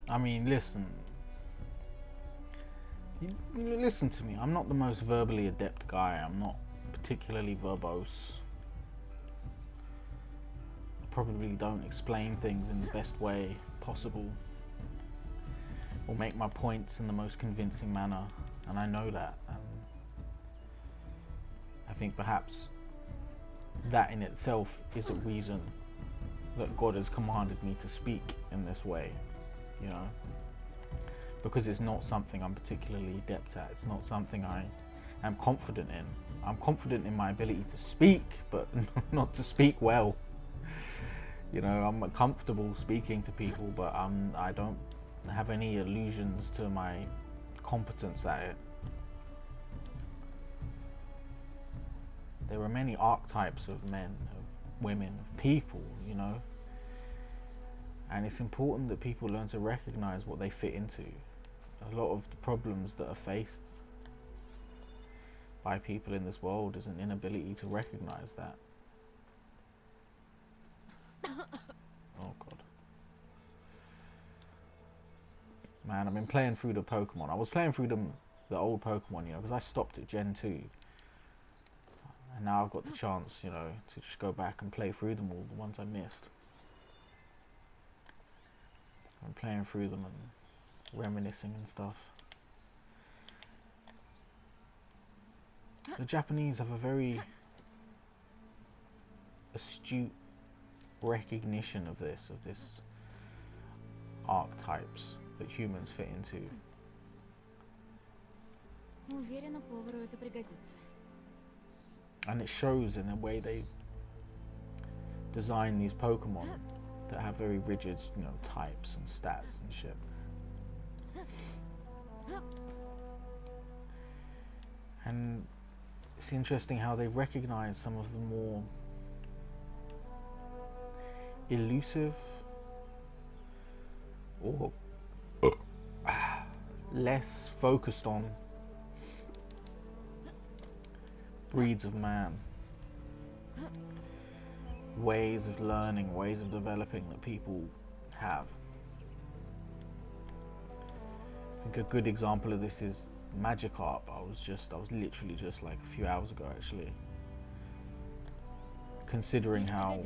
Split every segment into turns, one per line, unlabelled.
I mean, listen. You listen to me. I'm not the most verbally adept guy. I'm not particularly verbose. I probably don't explain things in the best way possible or make my points in the most convincing manner, and I know that. And I think perhaps that in itself is a reason that God has commanded me to speak in this way, you know, because it's not something I'm particularly adept at. It's not something I am confident in. I'm confident in my ability to speak, but not to speak well. You know, I'm comfortable speaking to people, but I don't have any illusions to my competence at it. There are many archetypes of men, of women, of people, you know, and it's important that people learn to recognize what they fit into. A lot of the problems that are faced by people in this world is an inability to recognize that. Oh god. Man, I've been playing through the Pokemon. I was playing through the old Pokemon, you know, because I stopped at Gen 2. And now I've got the chance, you know, to just go back and play through them all, the ones I missed. I'm playing through them and reminiscing and stuff. The Japanese have a very astute recognition of this archetypes that humans fit into.
Уверена, повару это пригодится.
And it shows in the way they design these Pokemon that have very rigid, you know, types and stats and shit. And it's interesting how they recognize some of the more elusive or less focused on breeds of man, ways of learning, ways of developing that people have. I think a good example of this is Magikarp. I was literally just like a few hours ago actually considering how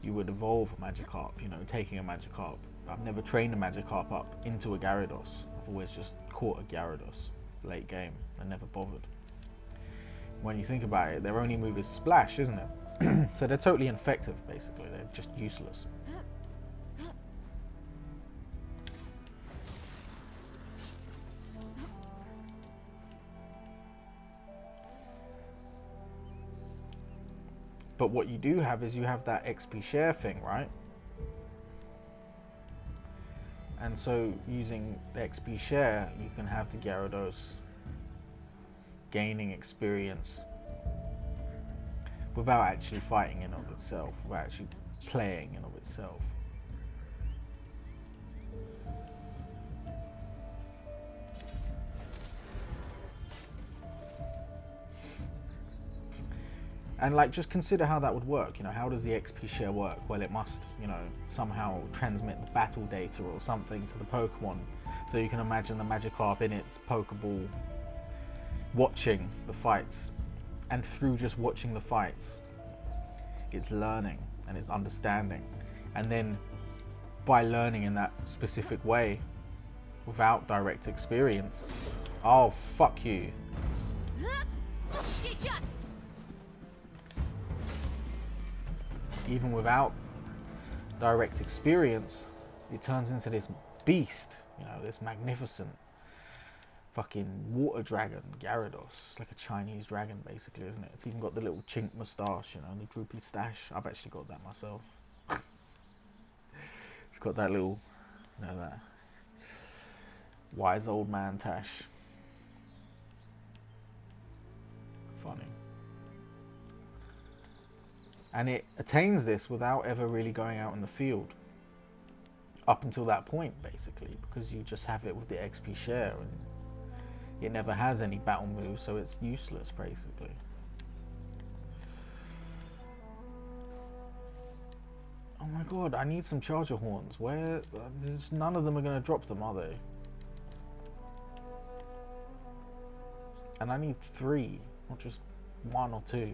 you would evolve a Magikarp, you know, taking a Magikarp. I've never trained a Magikarp up into a Gyarados. I've always just caught a Gyarados late game and never bothered. When you think about it, their only move is Splash, isn't it? So they're totally ineffective, basically. They're just useless. But what you do have is you have that XP share thing, right? And so using the XP share, you can have the Gyarados gaining experience without actually fighting in of itself, without actually playing in of itself. And like, just consider how that would work. You know, how does the XP share work? Well, it must, you know, somehow transmit the battle data or something to the Pokemon. So you can imagine the Magikarp in its Pokeball watching the fights, and through just watching the fights, it's learning and it's understanding. And then by learning in that specific way, without direct experience, oh fuck you. Even without direct experience, it turns into this beast, you know, this magnificent fucking water dragon, Gyarados. It's like a Chinese dragon, basically, isn't it? It's even got the little chink moustache, you know, the droopy stash. I've actually got that myself. It's got that little, you know, that wise old man tash. Funny. And it attains this without ever really going out in the field. Up until that point, basically, because you just have it with the XP share, and it never has any battle moves, so it's useless, basically. Oh my god, I need some charger horns. Where? None of them are gonna drop them, are they? And I need 3, not just 1 or 2.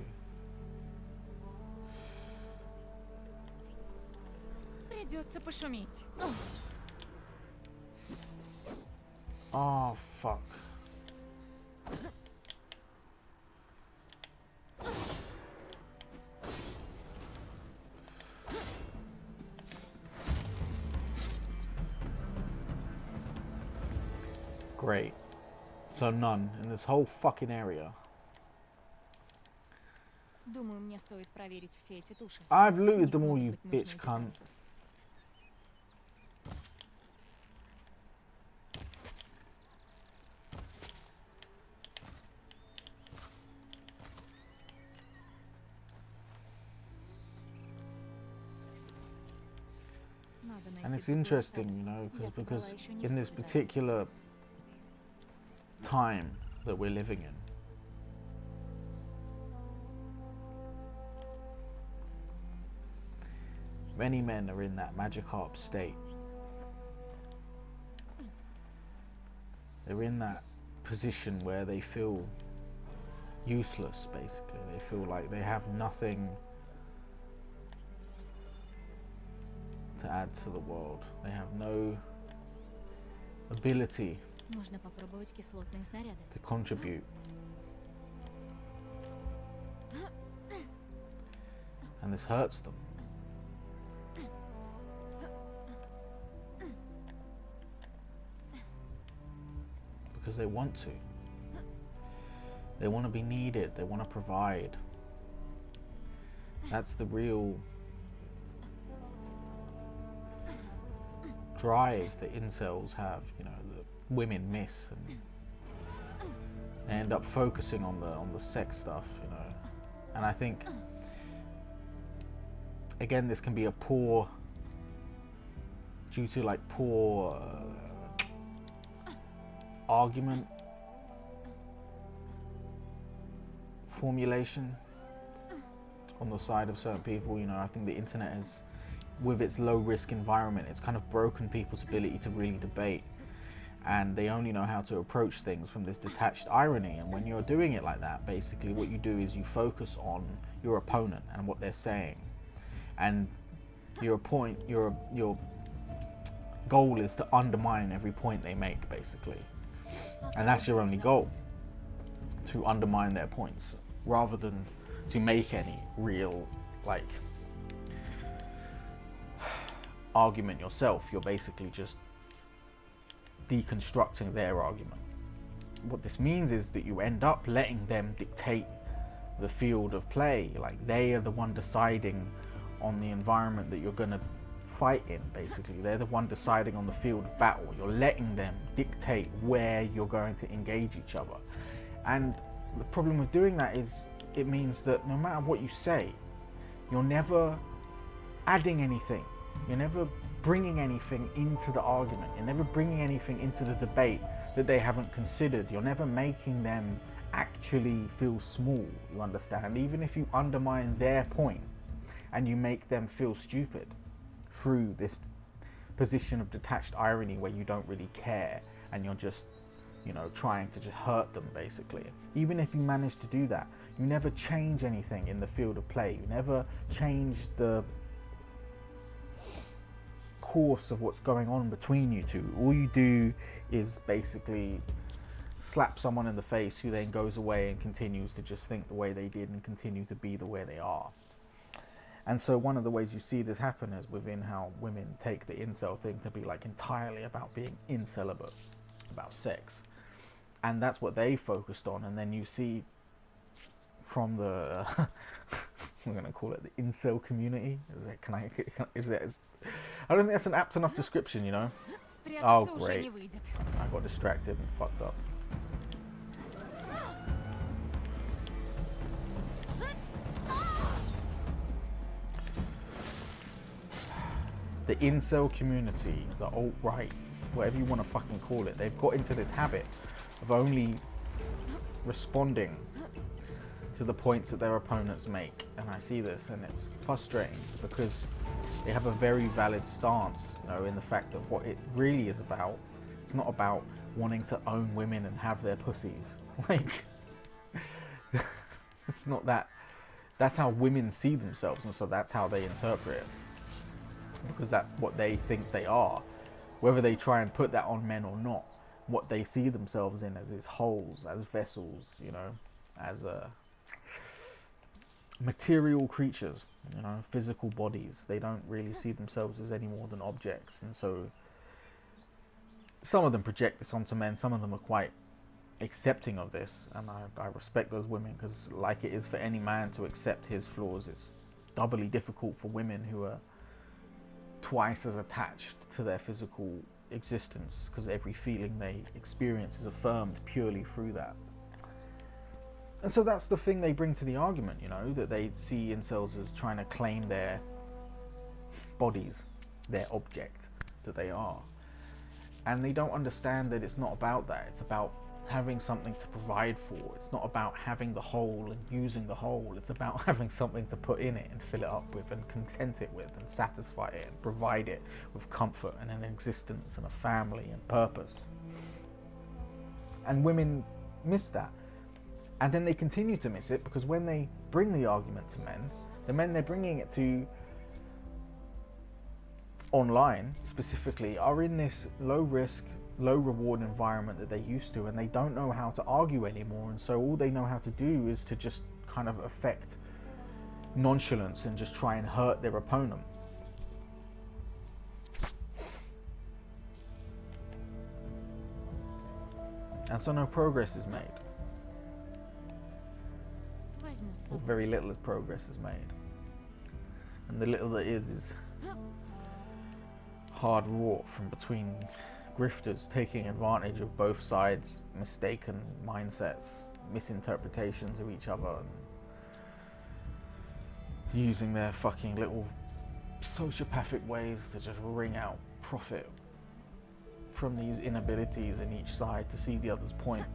Придется пошуметь.
Oh, fuck. Great. So none in this whole fucking area.
Думаю, мне стоит проверить все эти туши.
I've looted them all, you bitch cunt. And it's interesting, you know, because in this particular time that we're living in, many men are in that Magikarp state. They're in that position where they feel useless, basically. They feel like they have nothing to add to the world. They have no ability
Можно попробовать кислотные снаряды.
to contribute. And this hurts them. Because they want to. They want to be needed. They want to provide. That's the real drive that incels have, you know, that women miss, and they end up focusing on the sex stuff, you know. And I think, again, this can be a poor, due to like poor argument formulation on the side of certain people. You know, I think the internet has, with its low risk environment, it's kind of broken people's ability to really debate, and they only know how to approach things from this detached irony. And when you're doing it like that, basically what you do is you focus on your opponent and what they're saying, and your goal is to undermine every point they make, basically. And that's your only goal, to undermine their points, rather than to make any real, like, argument yourself. You're basically just deconstructing their argument. What this means is that you end up letting them dictate the field of play. Like, they are the one deciding on the environment that you're going to fight in, basically. They're the one deciding on the field of battle. You're letting them dictate where you're going to engage each other. And the problem with doing that is it means that no matter what you say, you're never adding anything. You're never bringing anything into the argument. You're never bringing anything into the debate that they haven't considered. You're never making them actually feel small, you understand? Even if you undermine their point and you make them feel stupid through this position of detached irony where you don't really care and you're just, you know, trying to just hurt them, basically. Even if you manage to do that, you never change anything in the field of play. You never change the course of what's going on between you two. All you do is basically slap someone in the face who then goes away and continues to just think the way they did and continue to be the way they are. And so one of the ways you see this happen is within how women take the incel thing to be like entirely about being incelibate, about sex. And that's what they focused on. And then you see from the we're going to call it the incel community. I don't think that's an apt enough description, you know. Oh great, I got distracted and fucked up. The incel community, the alt-right, whatever you want to fucking call it, they've got into this habit of only responding to the points that their opponents make. And I see this, and it's frustrating because they have a very valid stance, you know, in the fact that what it really is about, it's not about wanting to own women and have their pussies. Like, it's not that. That's how women see themselves, and so that's how they interpret it, because that's what they think they are. Whether they try and put that on men or not, what they see themselves in as is holes, as vessels, you know, as material creatures, you know, physical bodies. They don't really see themselves as any more than objects, and so some of them project this onto men. Some of them are quite accepting of this, and I respect those women, because like it is for any man to accept his flaws, it's doubly difficult for women who are twice as attached to their physical existence, because every feeling they experience is affirmed purely through that. And so that's the thing they bring to the argument, you know, that they see themselves as trying to claim their bodies, their object that they are. And they don't understand that it's not about that. It's about having something to provide for. It's not about having the whole and using the whole. It's about having something to put in it and fill it up with and content it with and satisfy it and provide it with comfort and an existence and a family and purpose. And women miss that. And then they continue to miss it, because when they bring the argument to men, the men they're bringing it to online specifically are in this low risk, low reward environment that they're used to, and they don't know how to argue anymore, and so all they know how to do is to just kind of affect nonchalance and just try and hurt their opponent. And so no progress is made. Or very little progress is made. And the little that is hard wrought from between grifters taking advantage of both sides' mistaken mindsets, misinterpretations of each other, and using their fucking little sociopathic ways to just wring out profit from these inabilities in each side to see the other's point.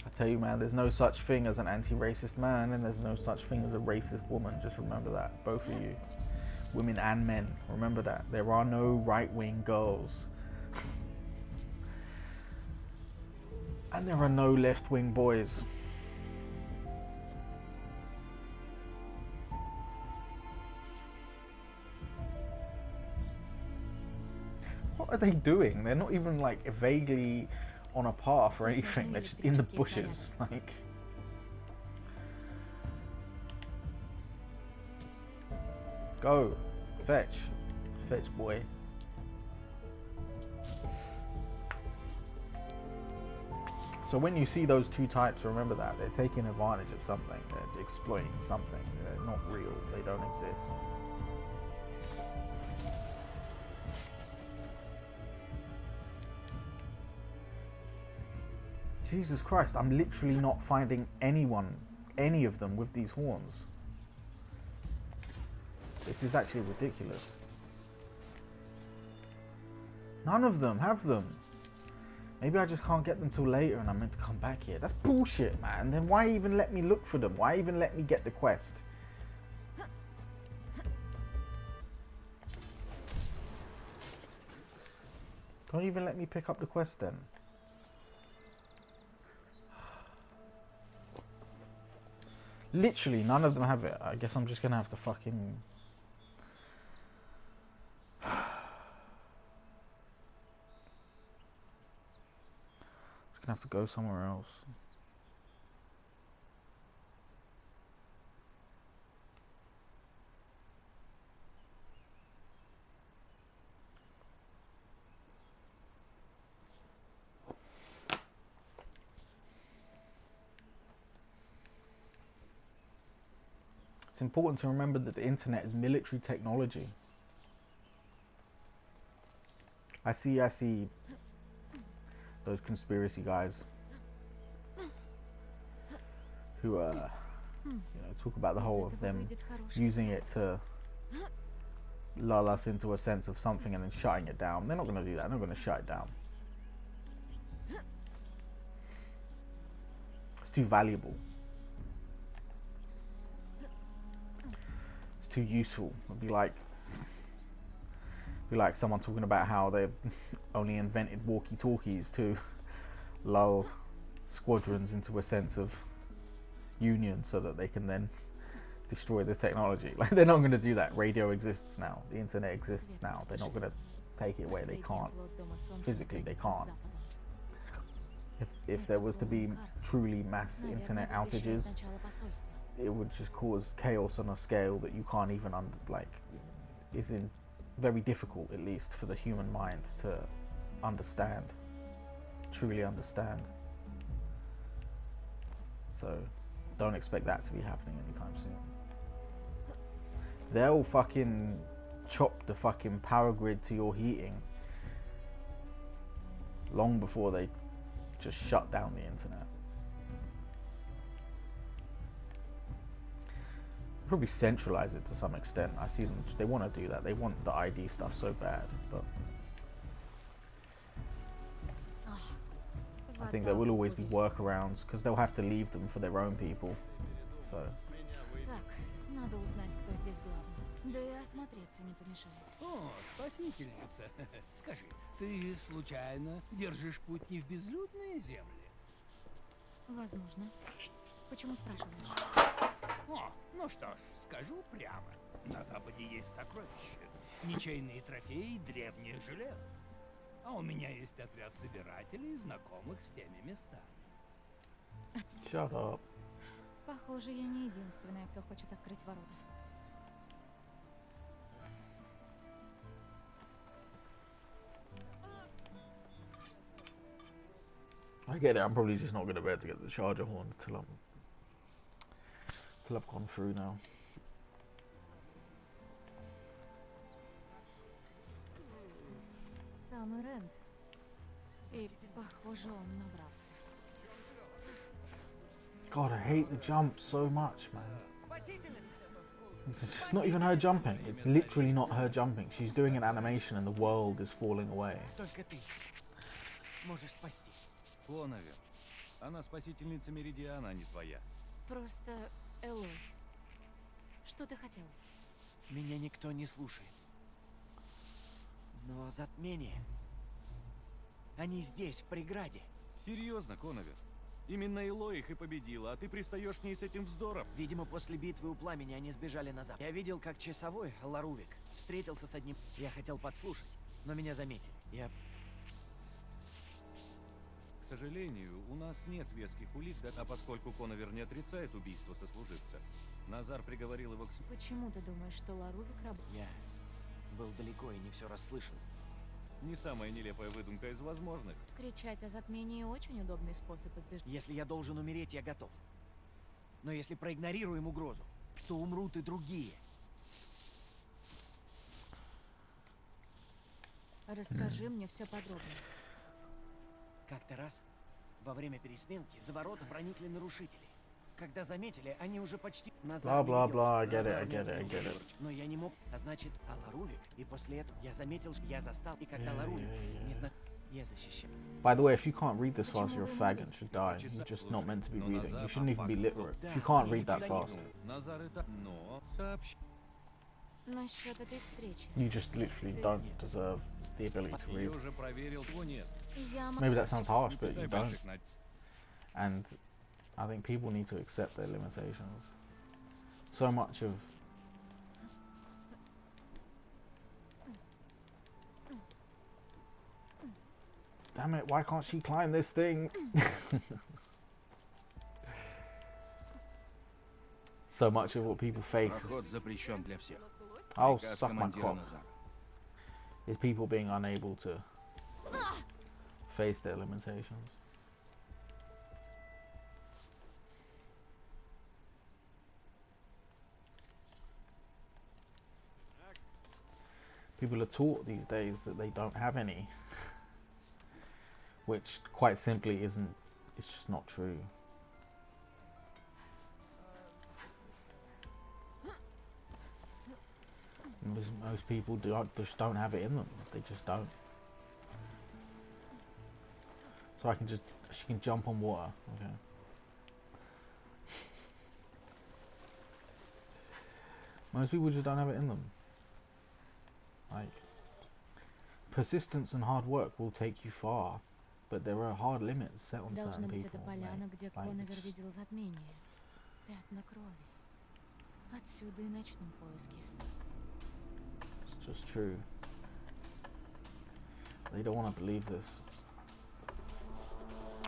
I tell you, man, there's no such thing as an anti-racist man, and there's no such thing as a racist woman. Just remember that, both of you. Women and men, remember that. There are no right-wing girls. And there are no left-wing boys. What are they doing? They're not even like vaguely on a path or anything. They're just in the bushes. Like, go, fetch, boy. So when you see those two types, remember that they're taking advantage of something. They're exploiting something. They're not real. They don't exist. Jesus Christ, I'm literally not finding any of them with these horns. This is actually ridiculous. None of them have them. Maybe I just can't get them till later and I'm meant to come back here. That's bullshit, man. Then why even let me look for them? Why even let me get the quest? Don't even let me pick up the quest then. Literally, none of them have it. I guess I'm just gonna have to fucking... just gonna have to go somewhere else. It's important to remember that the internet is military technology. I see those conspiracy guys who talk about the whole of them using it to lull us into a sense of something and then shutting it down. They're not going to do that. They're not going to shut it down. It's too valuable. It's too useful. It'd be like someone talking about how they've only invented walkie-talkies to lull squadrons into a sense of union so that they can then destroy the technology. Like, they're not going to do that. Radio exists now. The internet exists now. They're not going to take it away. They can't. Physically, they can't. If there was to be truly mass internet outages, it would just cause chaos on a scale that you can't even is very difficult, at least for the human mind to understand, truly understand. So don't expect that to be happening anytime soon. They'll fucking chop the fucking power grid to your heating long before they just shut down the internet. Probably centralize it to some extent. I see them, they want to do that. They want the ID stuff so bad, but I think there will always be workarounds because they'll have to leave them for their own people. So.
Так, надо узнать, кто здесь главный. Да и осмотреться не помешает.
О, спасительница. Скажи, ты случайно держишь путь не в безлюдные земли?
Возможно. Почему спрашиваешь?
О, ну что ж, скажу прямо. На Западе есть сокровища. Ничейные трофеи, древнее железо. А у меня есть отряд собирателей, знакомых с теми местами.
Shut up.
Похоже, я не единственная, кто хочет открыть ворота.
I get it. I'm probably just not going to be able to get the charger horns till I've gone through now.
Там и Рэнд. И, похоже, он набрался.
God, I hate the jump so much, man. It's just not even her jumping. It's literally not her jumping. She's doing an animation and the world is falling away.
Только ты можешь спасти.
Конавер. Она спасительница Меридиана, а не твоя.
Просто Элой. Что ты хотел?
Меня никто не слушает. Но затмение... Они здесь, в преграде.
Серьезно, Конавер? Именно Элой их и победила, а ты пристаешь к ней с этим вздором.
Видимо, после битвы у пламени они сбежали назад. Я видел, как часовой, Ларувик, встретился с одним... Я хотел подслушать, но меня заметили.
К сожалению, у нас нет веских улик, а поскольку Конавер не отрицает убийство сослуживца, Назар приговорил его к смерти.
Почему ты думаешь, что Ларувик работает?
Я был далеко и не все расслышал.
Не самая нелепая выдумка из возможных.
Кричать о затмении очень удобный способ избежать.
Если я должен умереть, я готов. Но если проигнорируем угрозу, то умрут и другие.
Расскажи мне все подробно.
Как-то раз, во время пересменки, за ворота проникли нарушители. Когда заметили, они уже почти... Назар не виделся.
Blah, I get it.
Но я не мог, а значит, Ларувик. И после этого я заметил, что я застал, и когда Ларувик не знал, я защищал.
By the way, if you can't read this fast, you're a fag and should die. You're just not meant to be reading. You shouldn't even be literate. If you can't read that fast,
Назар это... Но сообщ...
Насчет этой встречи.
you just literally don't deserve the ability to
Я
read.
уже проверил, его нет.
Я
Maybe that sounds harsh, but
Дай
you don't.
больших
And I think people need to accept their limitations. So much of damn it, why can't she climb this thing? So much of what people face
Проход запрещен для всех.
I'll
Приказ
suck my
командира
cock.
Назара.
Is people being unable to face their limitations. People are taught these days that they don't have any, which quite simply isn't, it's just not true. Most people just don't have it in them. They just don't. So she can jump on water. Okay. Most people just don't have it in them. Like, persistence and hard work will take you far, but there are hard limits set on
Должно
certain
быть,
people.
это поляна,
Like,
где Коновер видел затмение. Пятна крови. Отсюда и начну поиски.
it's just true. They don't want to believe this.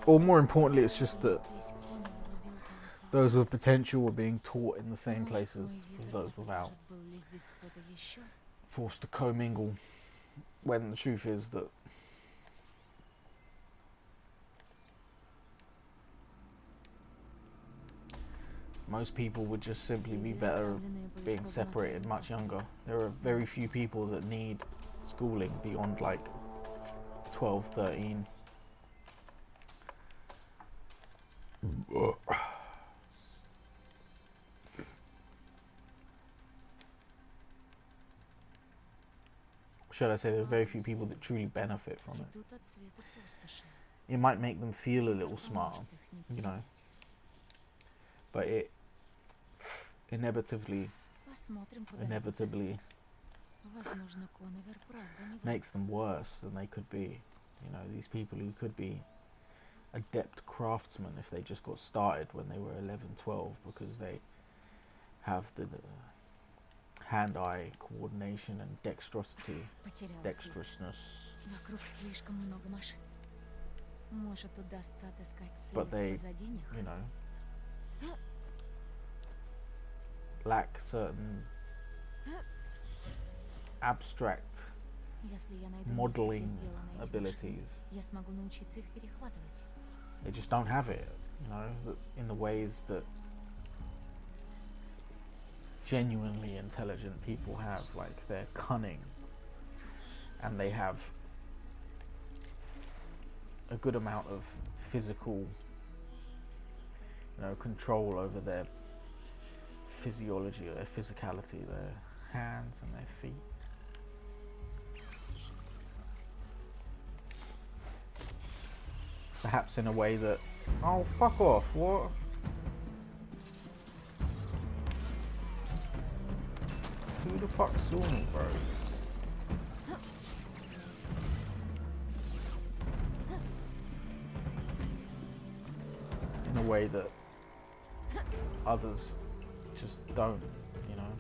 Or more importantly, it's just that
Здесь Коновер убил того солдата.
those with potential were being taught in the same
Может,
places
мой
as
визор
those without,
подскажет, был ли здесь кто-то еще?
forced to commingle, when the truth is that most people would just simply be
Следы,
better
оставленные
being
поисковым
separated
отрядом.
much younger. There are very few people that need schooling beyond like 12, 13. Should I say there are very few people that truly benefit from it.
Идут от света пустоши.
It might make them feel a little
Визор
smarter,
поможет их не
you know,
потерять.
but it inevitably
Посмотрим, куда ведут. Возможно, Коновер правда не враг.
makes them worse than they could be. You know, these people who could be adept craftsmen if they just got started when they were 11, 12, because they have the hand-eye coordination and dexterity,
Потеряла след.
dexterousness,
Вокруг слишком много машин. Может, удастся отыскать
but
след
they,
позади них?
you know, lack certain abstract
Если я найду место,
modeling
где сделаны эти
abilities.
машины, я смогу научиться их перехватывать.
They just don't have it, you know, in the ways that genuinely intelligent people have. Like, they're cunning and they have a good amount of physical, you know, control over their physiology or their physicality, their hands and their feet. Perhaps in a way that, oh, fuck off, what? Who the fuck saw me, bro? In a way that others just don't, you know,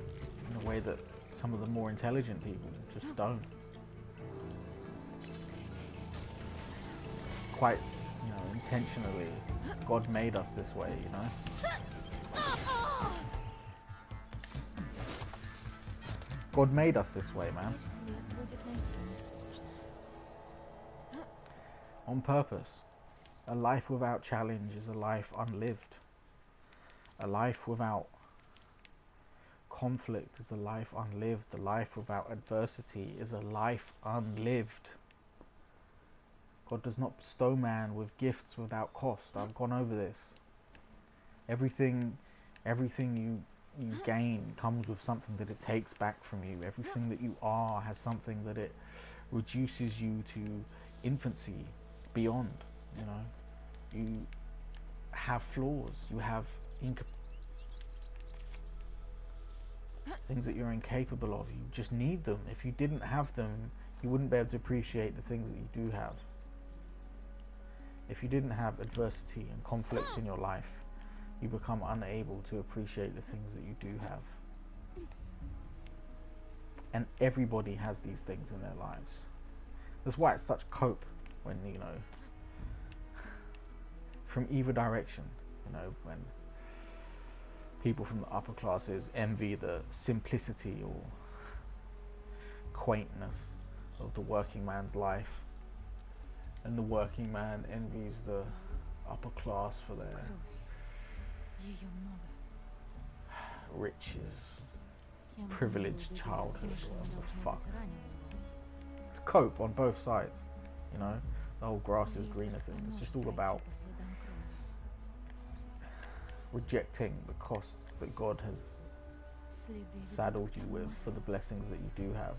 in a way that some of the more intelligent people just don't. Quite, you know, intentionally, God made us this way, you know. God made us this way, man.
Теперь след будет найти несложно.
On purpose. A life without challenge is a life unlived. A life without conflict is a life unlived. A life without adversity is a life unlived. God does not bestow man with gifts without cost. I've gone over this. Everything you gain comes with something that it takes back from you. Everything that you are has something that it reduces you to infancy, beyond, you know. You have flaws, you have things that you're incapable of. You just need them. If you didn't have them, you wouldn't be able to appreciate the things that you do have. If you didn't have adversity and conflict in your life, you become unable to appreciate the things that you do have. And everybody has these things in their lives. That's why it's such cope when, you know, from either direction, you know, when people from the upper classes envy the simplicity or quaintness of the working man's life, and the working man envies the upper class for their
Кровь. Ее много.
riches,
Кем бы ни
privileged
был
childhood,
добиваться,
whatever
машина
the
должна
fuck.
быть ранена его.
It's cope on both sides, you know. The whole grass is
Визор
greener thing. It's just
поможет
all
пройти
about
по следам крови.
rejecting the costs that God has
Следы ведут
saddled
к
you
тому
with for
мосту.
the blessings that you do have.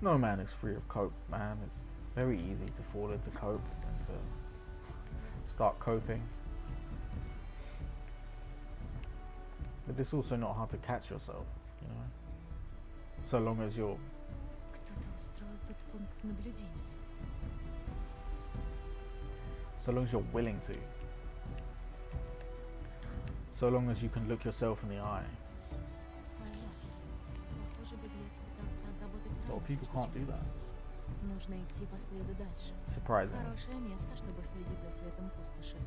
No man is free of cope, man. It's very easy to fall into cope and to start coping. But it's also not hard to catch yourself, you know, so long as you're
Кто-то устроил тут пункт наблюдения.
so long as you're willing to, so long as you can look yourself in the eye.
Повязки. Похоже, беглец пытался обработать
A lot
рану,
of people
прежде
can't do
чем
that.
уйти. Нужно идти по следу дальше.
Surprisingly.
Хорошее место, чтобы следить за светом пустоши.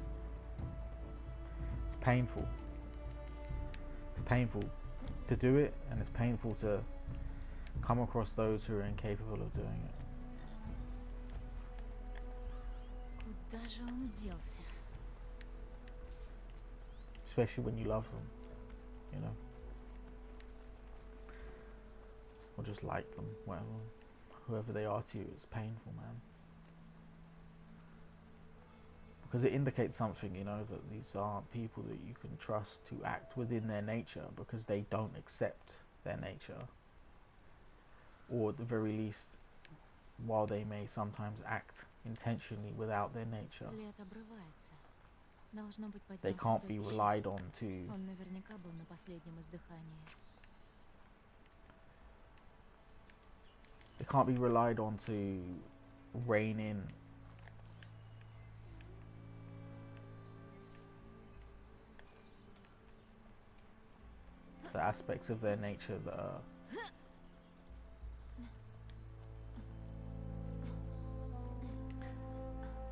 It's painful. It's painful to do it, and it's painful to come across those who are incapable of doing it.
Куда же он делся?
Especially when you love them, you know, or just like them, whoever they are to you. It's painful, man, because it indicates something, you know, that these aren't people that you can trust to act within their nature, because they don't accept their nature, or at the very least, while they may sometimes act intentionally without their nature,
След обрывается. Должно быть,
they
поднялся
can't
кто-то
be
еще.
relied on to
Он наверняка был на последнем издыхании.
they can't be relied on to rein in the aspects of their nature that are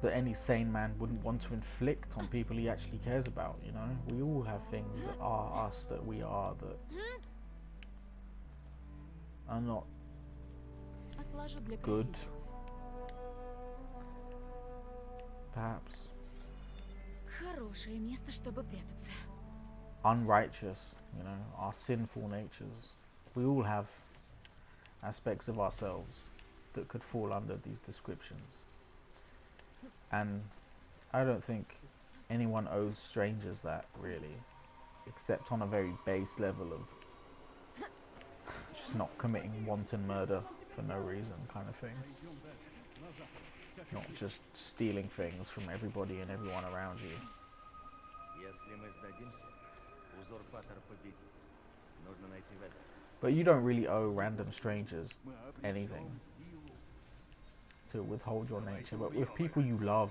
that any sane man wouldn't want to inflict on people he actually cares about, you know? We all have things that are us, that we are, that are not
Отложу для
good,
красивых.
perhaps
Хорошее место, чтобы прятаться.
unrighteous, you know, our sinful natures. We all have aspects of ourselves that could fall under these descriptions. And I don't think anyone owes strangers that, really, except on a very base level of just not committing wanton murder for no reason kind of thing. Not just stealing things from everybody and everyone around you.
Если мы сдадимся, узурпатор победит. Нужно найти в этом.
But you don't really owe random strangers anything to withhold your nature. But with people you love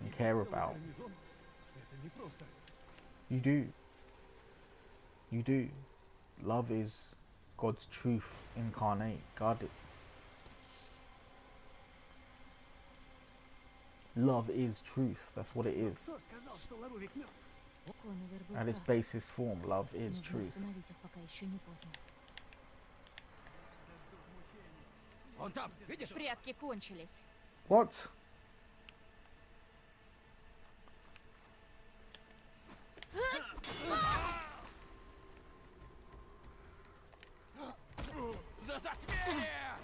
and care about, you do. You do. Love is God's truth incarnate. Love is truth. That's what it is.
Коновер был
At its
прав.
basest form, love is
Нужно
truth.
остановить их, пока еще не поздно.
Вон там, видишь?
Прятки кончились.
What?
За затмение!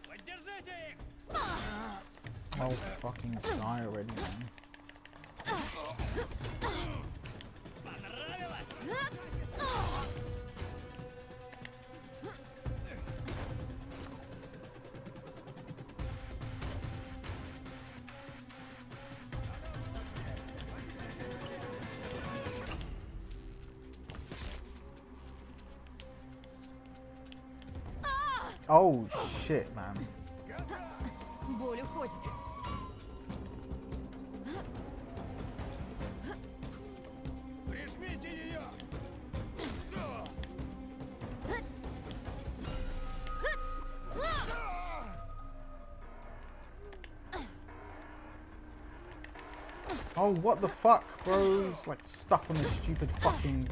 Поддержите их!
Oh, fucking die already, man.
Понравилось?
Oh shit, man.
Боль уходит.
Прижмите ее!
Oh, what the fuck, bro? He's like stuck on this stupid fucking.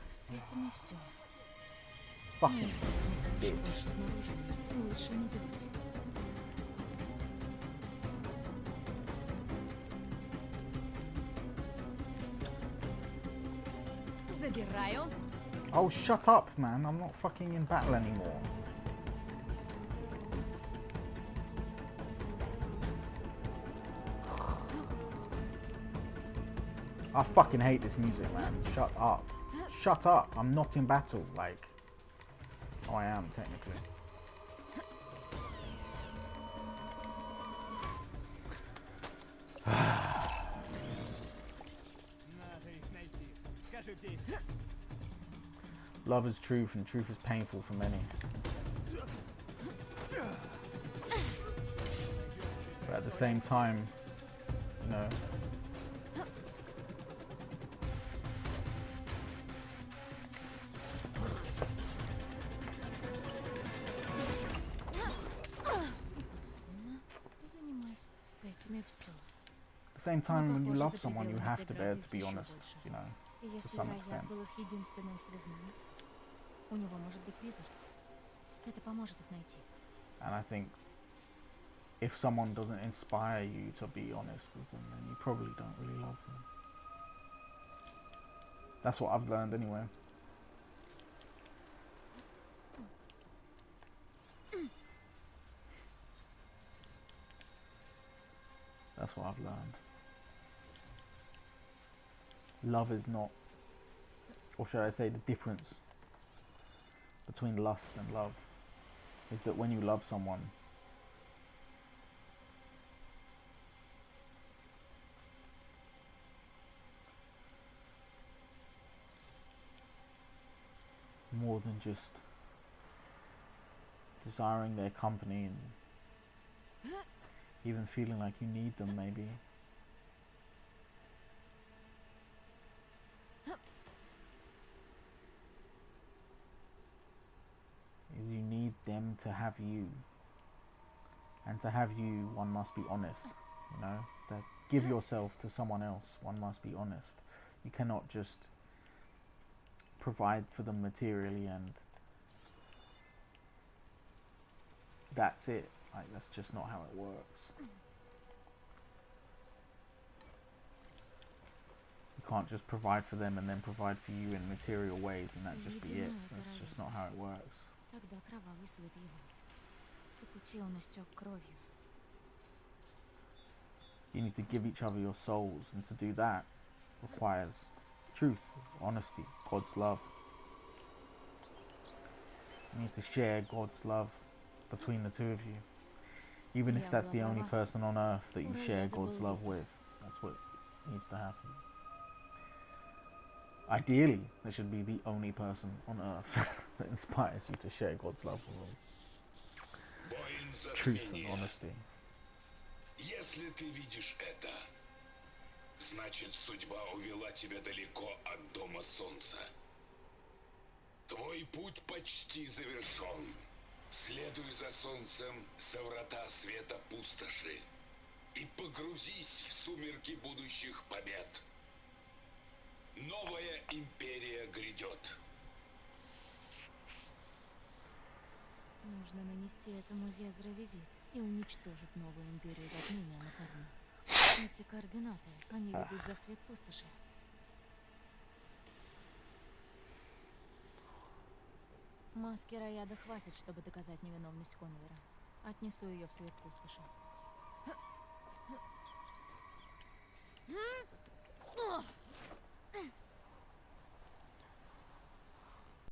С этими все.
Fucking
Дальше
bitch.
больше снаружи. Лучше не зевать. Забираю.
Oh, shut up, man. I'm not fucking in battle anymore. I fucking hate this music, man. Shut up. Shut up. I'm not in battle, like. Oh, I am, technically. Love is truth, and truth is painful for many. But at the same time, you know,
Занимайся с этими все.
at the same time, when you love someone, you have to be able to be honest, you know,
И
to
если
some
Рая
extent.
был их единственным связным, у него может быть визор. Это поможет их найти.
And I think if someone doesn't inspire you to be honest with them, then you probably don't really love them. That's what I've learned anyway. That's what I've learned. Love is not, or should I say the difference between lust and love is that when you love someone, more than just desiring their company and even feeling like you need them, maybe. Is you need them to have you. And to have you, one must be honest, you know? To give yourself to someone else, one must be honest. You cannot just provide for them materially and that's it. Like, that's just not how it works. You can't just provide for them and then provide for you in material ways and that just be it. That's just not how it works.
Тогда кровавый след его. По пути он истек кровью.
You need to give each other your souls, and to do that requires truth, honesty, God's love. You need to share God's love between the two of you. Even if that's the only person on earth that you share God's love with. That's what needs to happen. Ideally, there should be the only person on earth that inspires you to share God's love with them. Truth and honesty.
Если ты видишь это, значит, судьба увела тебя далеко от дома солнца. Твой путь почти завершен. Следуй за солнцем со врата света пустоши и погрузись в сумерки будущих побед. Новая империя грядет.
Нужно нанести этому Везра визит и уничтожить новую империю затмения на корню. Эти координаты, они ведут за свет пустоши. Маски Раяда хватит, чтобы доказать невиновность Конвера. Отнесу ее в свет пустоши.